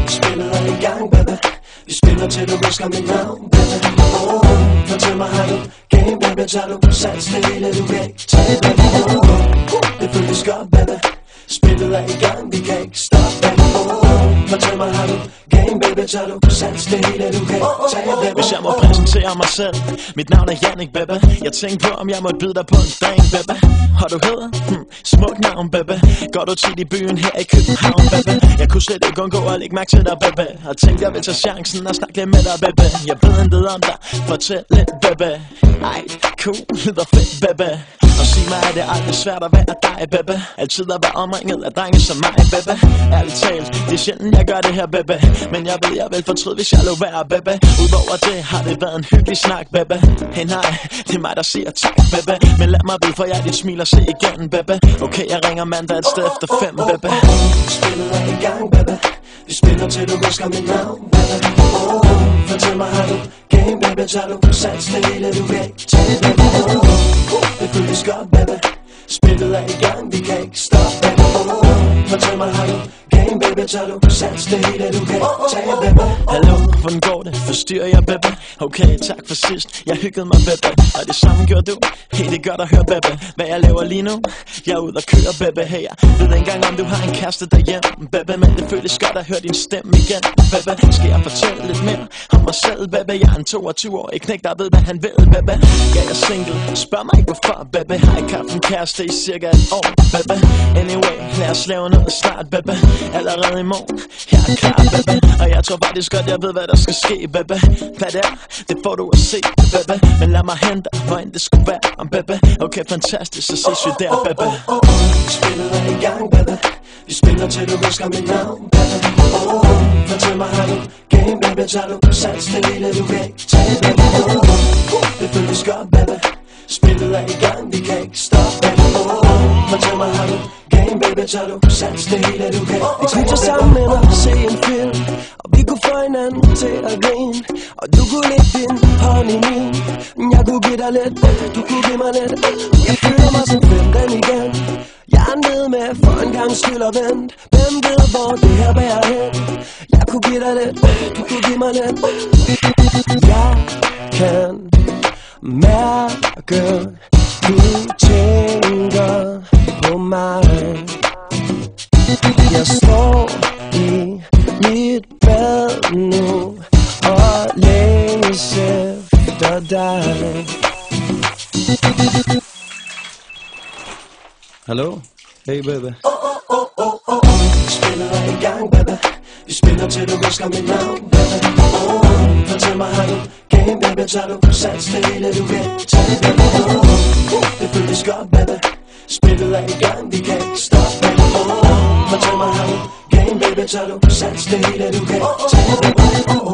Spillet er i gang, baby. Vi spiller til du husker mit navn, baby. Fortæl mig, har du game, baby? Tager du sats det hele, du kan ikke tage, baby. Det føles godt, baby. Spillet er i gang, vi kan ikke stoppe, baby. Fortæl mig, har du game, baby? Tager du sats det hele, du kan ikke tage, baby. Hvis jeg må præsentere mig selv, mit navn er Jannik, baby. Jeg tænkte på, om jeg måtte byde dig på en dag, baby. Har du hedder? Smuk navn, baby. Går du tit i byen her i København, baby? Jeg kunne slet ikke undgå at lægge mærke til dig, baby. Og tænkte, jeg vil tage chancen og snakke lidt med dig, baby. Jeg ved intet om dig, fortæl lidt, baby. Ej, cool, lyder fedt, baby. Og sig mig, at det er aldrig svært at være dig, baby. Altid at være omringet af drenge som mig, baby. Ærligt talt, det er sjældent, jeg gør det her, baby. Men jeg ved, jeg vil fortryde, hvis jeg lå være, baby. Udover det har det været en hyggelig snak, baby. Hey nej, det er mig, der siger tak, baby. Men lad mig vide, for jeg dit smil og se igen, baby. Okay, jeg ringer mandag et sted efter 5, baby. Spillet er i gang, baby. Vi spiller til du husker mit navn, baby. Fortæl mig, har du game, baby? Tager du sats det hele, du kan ikke tage, baby. Det føles godt, baby. Spillet er i gang, vi kan ikke stoppe, baby. Fortæl mig, har du game, baby? Tager du sats det hele, du kan ikke tage, baby. Hallo, hvordan går det? Forstyrrer jeg, baby? Okay, tak for sidst. Jeg hyggede mig, baby. Og det samme gør du. Hey, det er godt at høre, baby. Hvad jeg laver lige nu? Jeg er ude og køre, baby. Hey, jeg ved ikke engang, om du har en kæreste derhjemme, baby. Men det føles godt at høre din stemme igen, baby. Skal jeg fortælle lidt mere om mig selv, baby? Jeg er en 22-årig knæk, der ved, hvad han vil, baby. Jeg er single. Spørg mig ikke, hvorfor, baby. Har ikke haft en kæreste i cirka et år, baby. Anyway, lad os lave noget snart, baby. Allerede i morgen, jeg er klar, baby. Og jeg tror faktisk godt, jeg ved, hvad der skal ske, baby. Hvad det er, det får du at se, baby. Men lad mig hente dig, hvor end det skulle være, baby. Okay, fantastisk, så ses vi der, baby. Spillet er i gang, baby. Vi spiller til du husker mit navn, baby. Fortæl mig, har du game, baby? Tager du sats det hele, du kan ikke tage, baby. Det føles godt, baby. Spillet er i gang, vi kan ikke stoppe, baby. Fortæl mig, har du game, baby? Tager du sats det hele, du kan ikke tage, baby. Vi kunne sammen ind og se en film, og vi kunne få hinanden til at grine. Og du kunne lægge din hånd i min. Jeg kunne give dig lidt, du kunne give mig lidt. Jeg føler mig som 15 igen. Jeg er nede med for en gang skyld og vent. Hvem ved, hvor det her bærer hen? Jeg kunne give dig lidt, du kunne give mig lidt. Jeg kan mærke, du tænker på mig. Jeg står i mit bad nu og længes efter dig. Hallo? Hey, baby. Spillet er i gang, baby. Vi spiller til du husker mit navn, baby. Fortæl mig, har du game, baby? Tager du sats det hele, du kan ikke tage, baby. Det føles godt, baby. Spillet er i gang, vi kan ikke stoppe, baby. Fortæl mig, har du game, baby? Tager du sats det hele, du kan ikke tage, baby.